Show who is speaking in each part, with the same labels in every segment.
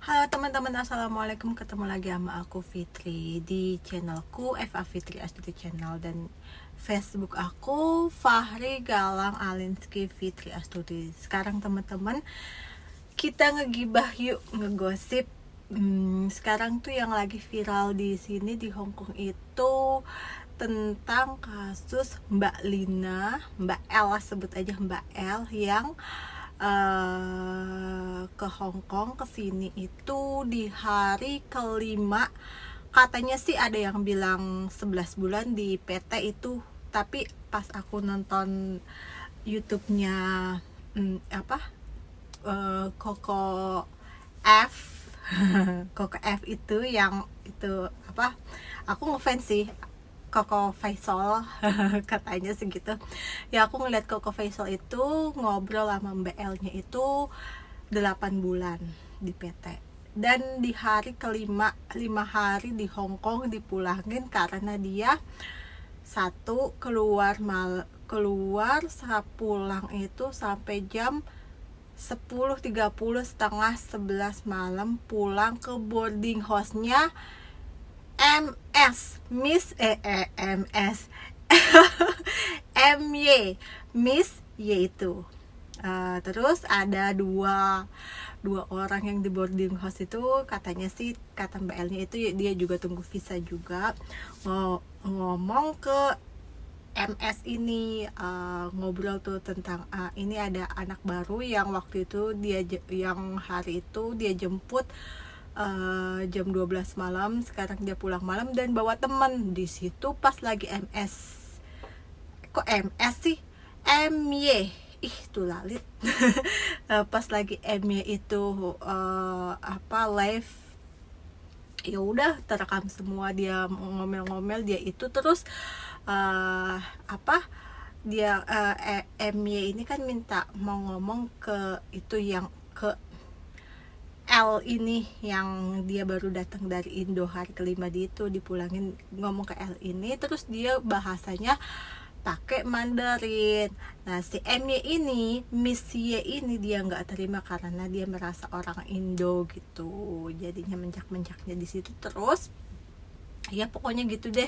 Speaker 1: Halo teman-teman, assalamualaikum. Ketemu lagi sama aku Fitri di channelku FA Fitri Astuti Channel, dan Facebook aku Fahri Galang Alinski Fitri Astuti. Sekarang teman-teman, kita ngegibah yuk, ngegosip. Sekarang tuh yang lagi viral di sini di Hongkong itu tentang kasus Mbak Lina, Mbak L, sebut aja Mbak L, yang ke Hongkong kesini itu di hari kelima. Katanya sih ada yang bilang 11 bulan di PT itu, tapi pas aku nonton YouTube-nya Koko F Koko F itu yang itu aku ngefans sih Koko Faisal katanya segitu ya. Aku ngeliat Koko Faisal itu ngobrol sama Mbak L nya itu 8 bulan di PT, dan di hari kelima 5 hari di Hongkong dipulangin karena dia satu keluar pulang itu sampai jam 10.30, setengah 11 malam, pulang ke boarding house-nya MS MY Miss Y itu. Terus ada dua orang yang di boarding house itu, katanya sih, kata Mbak L nya itu dia juga tunggu visa juga. Ngomong ke MS ini, ngobrol tuh tentang ini ada anak baru yang waktu itu yang hari itu dia jemput jam 12 malam, sekarang dia pulang malam dan bawa temen. Di situ pas lagi MS MY, tuh lalit. Pas lagi MY itu live, ya udah terekam semua dia ngomel-ngomel dia itu. Terus dia MY ini kan minta mau ngomong ke itu, yang ke L ini yang dia baru datang dari Indo hari kelima, di itu dipulangin, ngomong ke L ini. Terus dia bahasanya pakai Mandarin. Nah, si MY ini, Miss Y ini, dia nggak terima karena dia merasa orang Indo gitu, jadinya mencak-mencaknya di situ. Terus ya pokoknya gitu deh,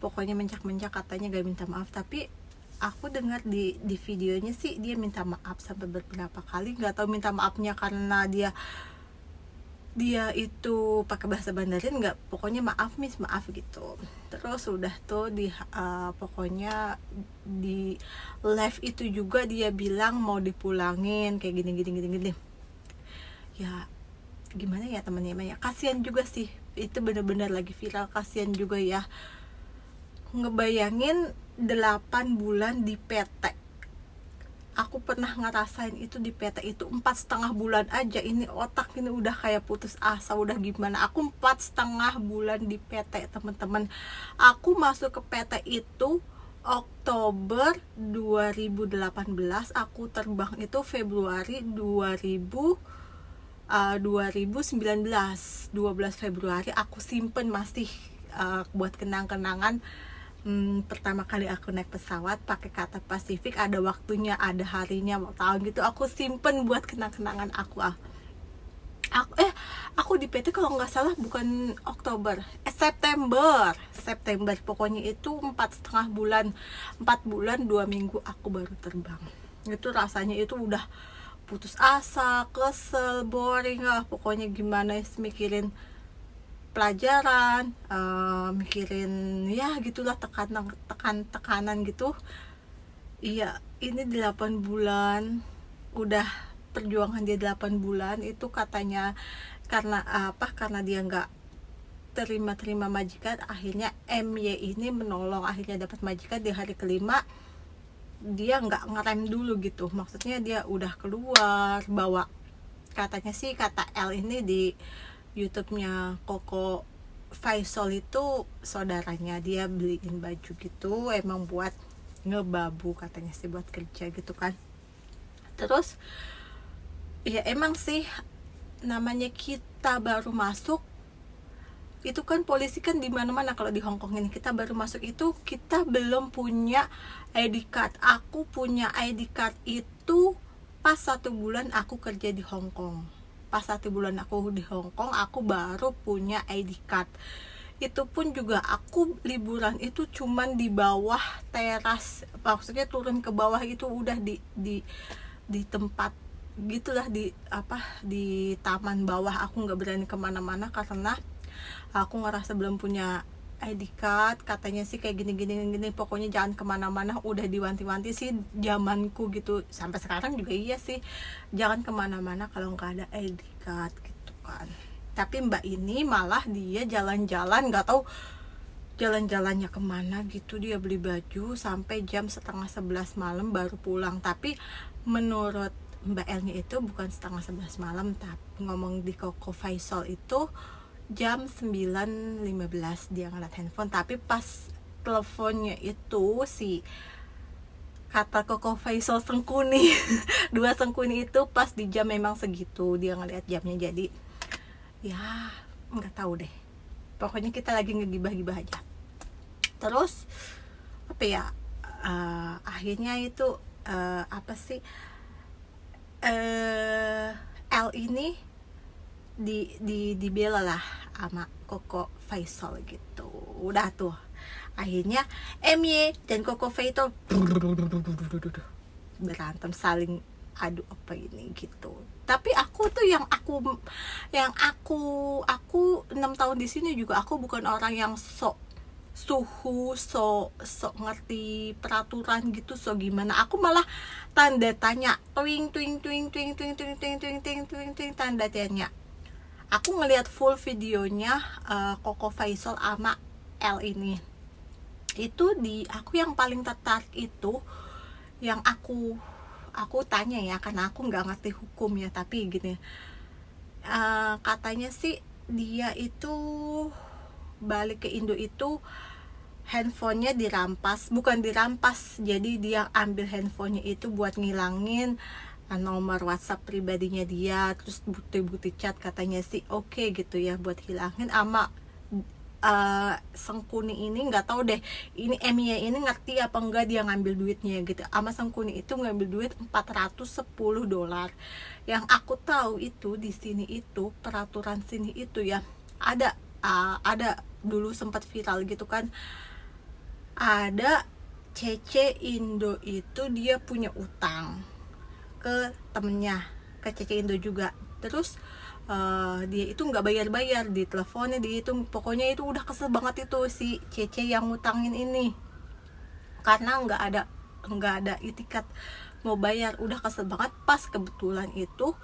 Speaker 1: pokoknya mencak-mencak, katanya gak minta maaf. Tapi aku dengar di videonya sih dia minta maaf sampai beberapa kali. Nggak tahu minta maafnya karena dia itu pakai bahasa Mandarin nggak, pokoknya maaf miss, maaf gitu. Terus udah tuh pokoknya di live itu juga dia bilang mau dipulangin kayak gini. Ya gimana ya teman-teman ya, kasihan juga sih, itu bener-bener lagi viral, kasihan juga ya. Ngebayangin 8 bulan di PT, aku pernah ngerasain itu di PT itu 4,5 bulan aja. Ini otak ini udah kayak putus asa, udah gimana. Aku 4,5 bulan di PT teman-teman. Aku masuk ke PT itu Oktober 2018, aku terbang itu Februari 2019, 12 Februari aku simpen masih buat kenang-kenangan. Pertama kali aku naik pesawat pakai Cathay Pacific, ada waktunya, ada harinya, tahun gitu, aku simpen buat kenang-kenangan aku. Aku di PT kalau nggak salah bukan Oktober, September pokoknya itu 4 bulan 2 minggu aku baru terbang. Itu rasanya itu udah putus asa, kesel, boring lah, pokoknya gimana mikirin pelajaran, mikirin ya gitulah, tekanan gitu. Iya, ini 8 bulan udah perjuangan dia 8 bulan itu, katanya karena dia nggak terima majikan, akhirnya MY ini menolong, akhirnya dapat majikan di hari kelima. Dia nggak ngerem dulu gitu, maksudnya dia udah keluar bawa, katanya sih kata L ini di YouTube-nya Koko Faisal itu, saudaranya dia beliin baju gitu, emang buat ngebabu katanya sih, buat kerja gitu kan. Terus ya emang sih namanya kita baru masuk itu kan, polisi kan di mana-mana. Kalau di Hongkong ini kita baru masuk itu kita belum punya ID card. Aku punya ID card itu pas 1 bulan aku kerja di Hong Kong. Pas 1 bulan aku di Hong Kong, aku baru punya ID card. Itu pun juga aku liburan itu cuman di bawah teras, maksudnya turun ke bawah itu udah di tempat gitulah, di taman bawah. Aku nggak berani kemana-mana karena aku ngerasa belum punya ID card. Katanya sih kayak gini, pokoknya jangan kemana-mana. Udah diwanti-wanti sih zamanku gitu, sampai sekarang juga iya sih, jangan kemana-mana kalau nggak ada ID card gitu kan. Tapi mbak ini malah dia jalan-jalan, nggak tahu jalan-jalannya kemana gitu. Dia beli baju sampai jam setengah 11 malam baru pulang. Tapi menurut Mbak Elnya itu bukan setengah 11 malam, tapi ngomong di Koko Faisal itu jam 9.15 dia ngeliat handphone. Tapi pas teleponnya itu si kata Koko Faisal Sengkuni dua Sengkuni itu pas di jam memang segitu dia ngeliat jamnya. Jadi ya nggak tahu deh, pokoknya kita lagi ngegibah-gibah aja. Terus apa ya, akhirnya itu apa sih, L ini dibela lah sama Koko Faisal gitu. Udah tuh akhirnya MY dan Koko Faisal berantem, saling adu apa ini gitu. Tapi aku tuh yang aku 6 tahun di sini juga aku bukan orang yang sok ngerti peraturan gitu, gimana. Aku malah tanda tanya, twing tanda tanya. Aku ngelihat full videonya Koko Faisal sama L ini. Itu aku yang paling tertarik itu yang aku tanya ya, karena aku nggak ngerti hukum ya, tapi gini, katanya sih dia itu balik ke Indo itu handphonenya bukan dirampas, jadi dia ambil handphonenya itu buat ngilangin nomor WhatsApp pribadinya dia, terus bukti-bukti chat katanya sih oke gitu ya buat hilangin. Ama Sengkuni ini nggak tahu deh, ini Emiya ini ngerti apa enggak dia ngambil duitnya gitu. Ama Sengkuni itu ngambil duit $410. Yang aku tahu itu di sini itu peraturan sini itu ya, ada dulu sempat viral gitu kan, ada Cece Indo itu dia punya utang ke temennya, ke Cece Indo juga. Terus dia itu nggak bayar-bayar, di teleponnya dihitung. Pokoknya itu udah kesel banget itu si Cece yang ngutangin ini, karena nggak ada itikat mau bayar. Udah kesel banget. Pas kebetulan itu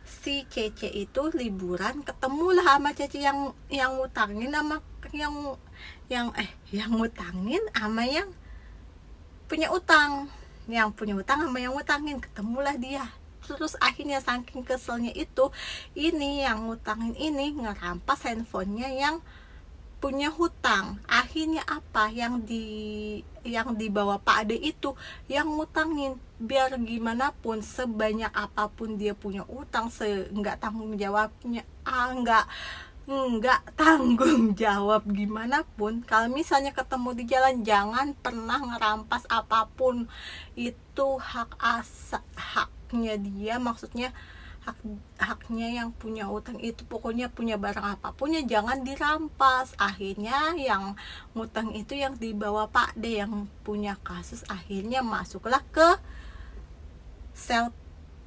Speaker 1: si Cece itu liburan, ketemulah sama Cece yang ngutangin sama yang ngutangin sama yang punya utang. Yang punya utang sama yang ngutangin, ketemulah dia. Terus akhirnya saking keselnya itu, ini yang ngutangin ini ngerampas handphonenya yang punya hutang. Akhirnya apa, yang dibawa Pak Ade itu yang ngutangin. Biar gimana pun, sebanyak apapun dia punya utang, nggak tanggung jawabnya, nggak tanggung jawab gimana pun, kalau misalnya ketemu di jalan jangan pernah ngerampas apapun. Itu haknya dia, maksudnya haknya yang punya utang itu. Pokoknya punya barang apapun ya jangan dirampas. Akhirnya yang ngutang itu yang dibawa Pak D yang punya kasus, akhirnya masuklah ke sel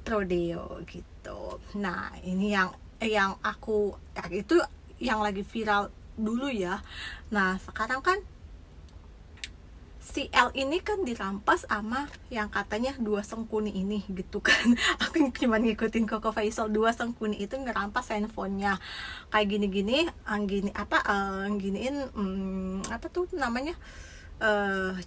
Speaker 1: prodeo gitu. Nah ini yang aku itu yang lagi viral dulu ya. Nah sekarang kan si L ini kan dirampas sama yang katanya dua Sengkuni ini gitu kan. Aku cuma ngikutin Koko Faisal. Dua Sengkuni itu ngerampas handphonenya kayak gini-gini, giniin apa tuh namanya,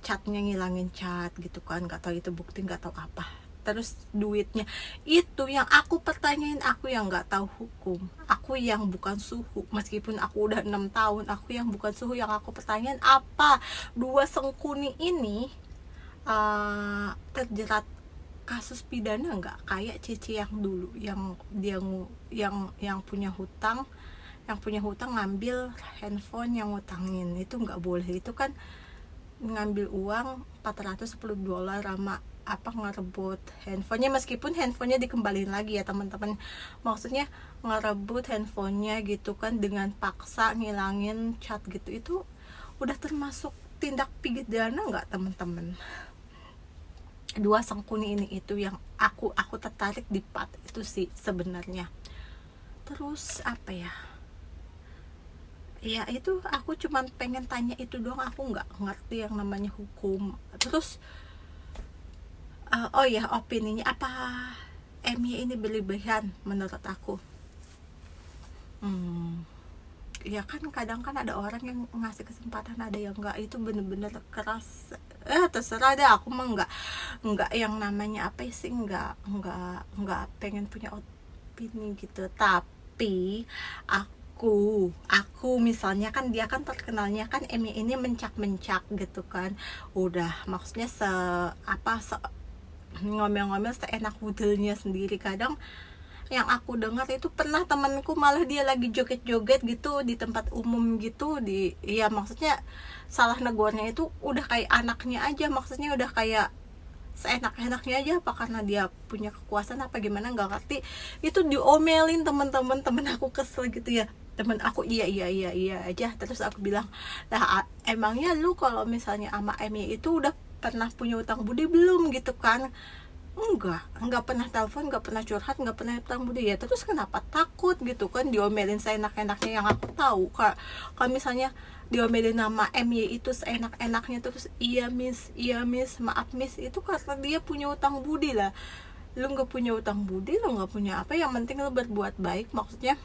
Speaker 1: catnya, ngilangin cat gitu kan. Gak tahu itu bukti, gak tahu apa. Terus duitnya itu yang aku pertanyain, aku yang nggak tahu hukum, aku yang bukan suhu, meskipun aku udah 6 tahun, aku yang bukan suhu, yang aku pertanyain apa dua Sengkuni ini terjerat kasus pidana nggak kayak Cici yang dulu, yang dia yang punya hutang ngambil handphone yang ngutangin. Itu nggak boleh, itu kan ngambil uang $410 sama ngerebut handphonenya, meskipun handphonenya dikembaliin lagi ya teman-teman. Maksudnya ngerebut handphonenya gitu kan dengan paksa, ngilangin chat gitu, itu udah termasuk tindak pidana nggak teman-teman? Dua sangkuni ini itu yang aku tertarik di part itu sih sebenarnya. Terus apa ya, ya itu aku cuman pengen tanya itu doang, aku nggak ngerti yang namanya hukum. Terus oh ya, opininya apa MY ini berlebihan menurut aku? Ya kan kadang kan ada orang yang ngasih kesempatan, ada yang enggak, itu bener-bener keras. Terserah deh, aku mah enggak yang namanya apa sih, enggak pengen punya opini gitu. Tapi aku misalnya kan dia kan terkenalnya kan Emmy ini mencak gitu kan, udah maksudnya ngomel-ngomel seenak wudelnya sendiri. Kadang yang aku dengar itu pernah temanku malah dia lagi joget-joget gitu di tempat umum gitu, ya maksudnya salah negornya itu udah kayak anaknya aja, maksudnya udah kayak seenak-enaknya aja, apa karena dia punya kekuasaan apa gimana nggak ngerti, itu diomelin temen aku. Kesel gitu ya, temen aku iya aja. Terus aku bilang, lah emangnya lu kalau misalnya sama Emmy itu udah pernah punya utang budi belum gitu kan? Enggak pernah telepon, enggak pernah curhat, enggak pernah utang budi ya. Terus kenapa takut gitu kan diomelin seenak-enaknya? Yang aku tahu kalau misalnya diomelin nama MY itu seenak-enaknya terus iya miss, maaf miss, itu karena dia punya utang budi lah. Lu nggak punya utang budi, lu nggak punya apa, yang penting lu berbuat baik, maksudnya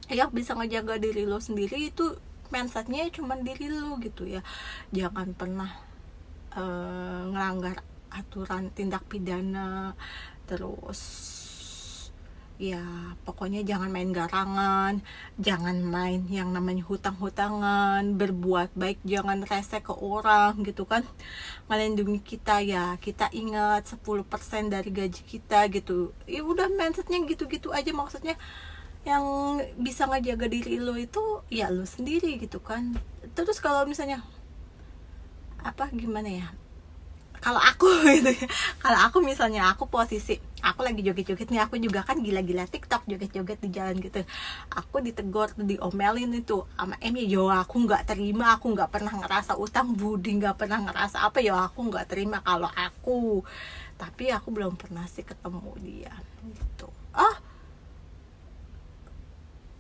Speaker 1: ya bisa ngejaga diri lo sendiri, itu mindsetnya cuma diri lo gitu ya. Jangan pernah ngelanggar aturan tindak pidana. Terus ya pokoknya jangan main garangan, jangan main yang namanya hutang-hutangan, berbuat baik, jangan rese ke orang gitu kan. Melindungi kita ya, kita ingat 10% dari gaji kita gitu. Ya udah mindsetnya gitu-gitu aja, maksudnya yang bisa ngejaga diri lo itu ya lo sendiri gitu kan. Terus kalau misalnya gimana ya, kalau aku gitu ya, kalau aku misalnya aku posisi aku lagi joget-joget nih, aku juga kan gila-gila TikTok, joget-joget di jalan gitu, aku ditegur, diomelin itu sama Emmy, yo aku nggak terima, aku nggak pernah ngerasa utang budi, nggak pernah ngerasa apa, yo aku nggak terima kalau aku. Tapi aku belum pernah sih ketemu dia gitu.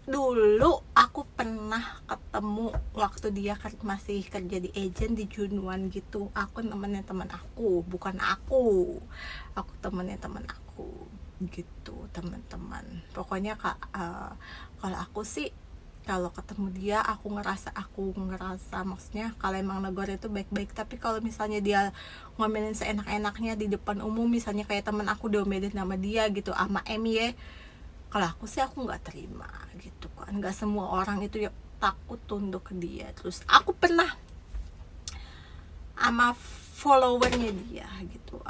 Speaker 1: Dulu aku pernah ketemu waktu dia masih kerja di agent di Junuan gitu. Aku temennya teman aku, bukan aku temennya teman aku gitu teman-teman. Pokoknya kalau aku sih kalau ketemu dia aku ngerasa maksudnya kalau emang negor itu baik-baik. Tapi kalau misalnya dia ngomelin seenak-enaknya di depan umum, misalnya kayak teman aku diomelin nama dia gitu sama Emmy ya, kalau aku sih aku nggak terima gitu kan. Nggak semua orang itu ya takut tunduk ke dia. Terus aku pernah sama followernya dia gitu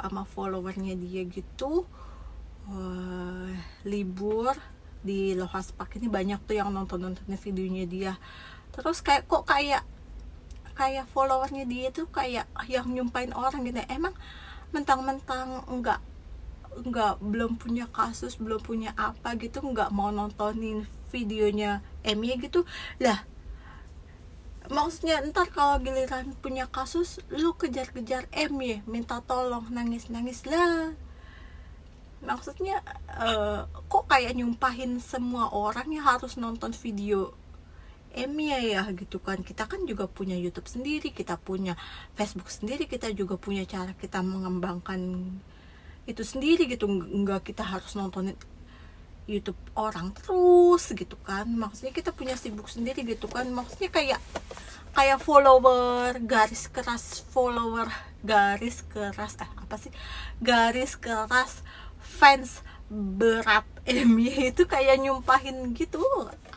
Speaker 1: libur di Lohas Park ini, banyak tuh yang nontonnya videonya dia. Terus kayak followernya dia tuh kayak yang nyumpain orang gitu. Emang mentang-mentang belum punya kasus, belum punya apa gitu, nggak mau nontonin videonya Emmy gitu lah. Maksudnya ntar kalau giliran punya kasus lu kejar-kejar Emmy, minta tolong, nangis lah. Maksudnya kok kayak nyumpahin semua orang yang harus nonton video Emmy ya gitu kan. Kita kan juga punya YouTube sendiri, kita punya Facebook sendiri, kita juga punya cara kita mengembangkan itu sendiri gitu. Nggak kita harus nontonin YouTube orang terus gitu kan. Maksudnya kita punya sibuk sendiri gitu kan. Maksudnya kayak garis keras fans berat Emmy itu kayak nyumpahin gitu.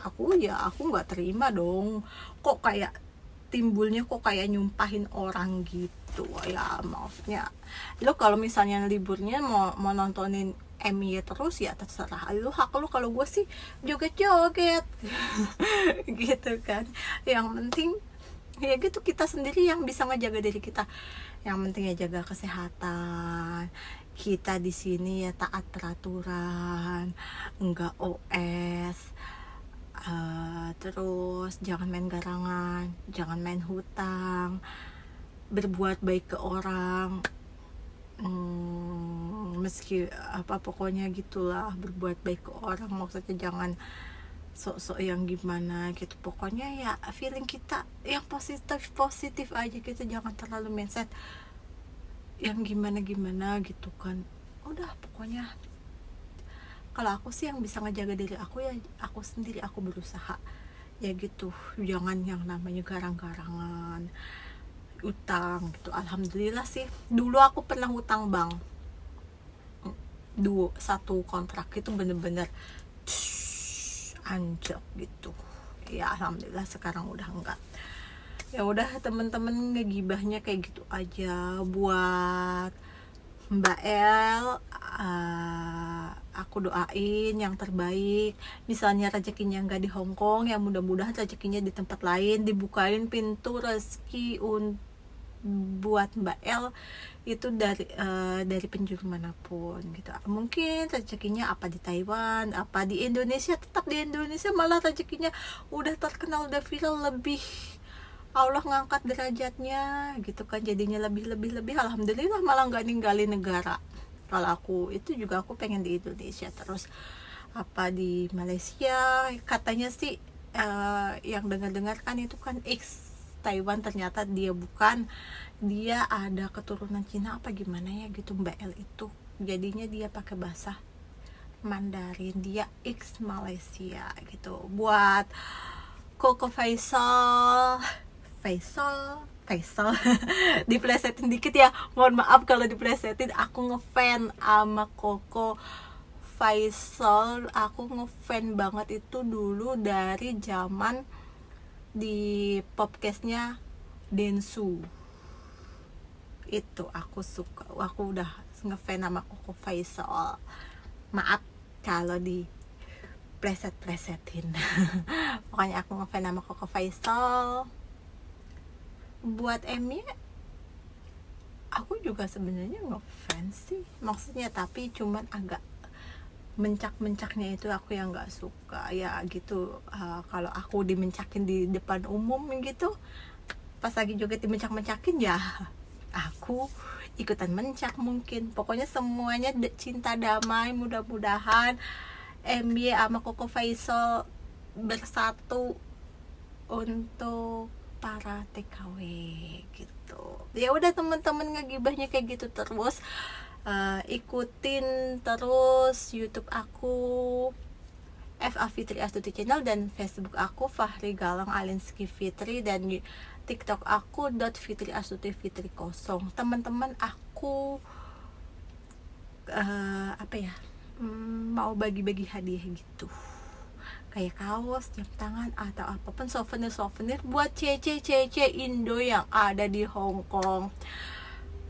Speaker 1: Aku nggak terima dong. Kok kayak timbulnya kayak nyumpahin orang gitu ya. Maksudnya lo kalau misalnya liburnya mau nontonin Emmy terus ya terserah lu, hak lu. Kalau gue sih joget-joget gitu kan. Yang penting Ya gitu, kita sendiri yang bisa ngejaga diri kita. Yang penting ya jaga kesehatan. Kita di sini ya taat peraturan, enggak OS. Terus jangan main garangan, jangan main hutang, berbuat baik ke orang. Meski apa pokoknya gitulah, berbuat baik ke orang, maksudnya jangan sok-sok yang gimana gitu. Pokoknya ya feeling kita yang positif aja gitu, jangan terlalu mindset yang gimana gitu kan. Udah pokoknya kalau aku sih yang bisa ngejaga diri aku ya aku sendiri, aku berusaha ya gitu. Jangan yang namanya garang-garangan, utang gitu. Alhamdulillah sih dulu aku pernah hutang bank, satu kontrak itu bener-bener anjok gitu ya. Alhamdulillah sekarang udah enggak. Ya udah temen-temen, ngegibahnya kayak gitu aja buat Mbak El. Aku doain yang terbaik, misalnya rezekinya nggak di Hongkong ya mudah-mudahan rezekinya di tempat lain, dibukain pintu rezeki buat Mbak El itu dari penjuru manapun gitu. Mungkin rezekinya apa di Taiwan, apa di Indonesia, tetap di Indonesia malah rezekinya udah terkenal, udah viral, lebih Allah ngangkat derajatnya gitu kan, jadinya lebih alhamdulillah, malah nggak ninggalin negara. Kalau aku itu juga aku pengen di Indonesia terus, apa di Malaysia katanya sih, yang dengar kan itu kan Taiwan, ternyata dia bukan, dia ada keturunan Cina apa gimana ya gitu Mbak El itu, jadinya dia pakai bahasa Mandarin, dia Malaysia gitu. Buat Koko Faisal diplesetin dikit ya, mohon maaf kalau diplesetin. Aku ngefan sama Koko Faisal, aku ngefan banget itu dulu dari zaman di podcastnya Densu itu. Aku suka, aku udah ngefan sama Koko Faisal. Maaf kalau di plesetin pokoknya aku ngefan sama Koko Faisal. Buat Emmy aku juga sebenarnya ngefans sih maksudnya, tapi cuman agak mencak-mencaknya itu aku yang nggak suka ya gitu. Kalau aku dimencakin di depan umum gitu, pas lagi joget dimencak-mencakin ya aku ikutan mencak mungkin. Pokoknya semuanya cinta damai, mudah-mudahan MY sama Koko Faisal bersatu untuk para TKW gitu. Ya udah teman-teman, ngegibahnya kayak gitu terus. Ikutin terus YouTube aku FA Fitri Astuti Channel, dan Facebook aku Fahri Galang Alinski Fitri, dan TikTok aku .fitriastuti_fitri0. Teman-teman, aku mau bagi-bagi hadiah gitu, kayak kaos, jam tangan, atau apapun souvenir buat cece Indo yang ada di Hong Kong,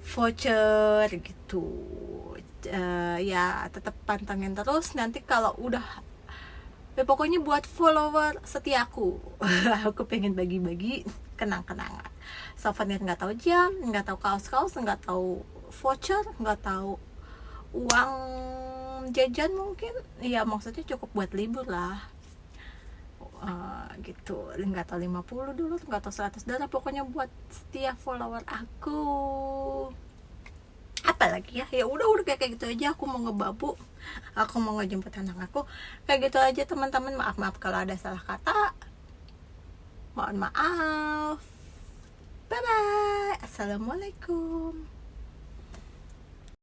Speaker 1: voucher gitu. Ya tetap pantengin terus. Nanti kalau udah pokoknya buat follower setiaku aku pengen bagi-bagi kenang-kenangan, souvenir. Nggak tahu jam, nggak tahu kaos, nggak tahu voucher, nggak tahu uang jajan mungkin ya, maksudnya cukup buat libur lah. Gitu, nggak tahu 50 dulu, nggak tahu $100, pokoknya buat setiap follower aku. Apalagi ya udah kayak gitu aja. Aku mau ngebabu, aku mau ngejemput anak aku, kayak gitu aja teman-teman. Maaf kalau ada salah kata, mohon maaf. Bye bye, assalamualaikum.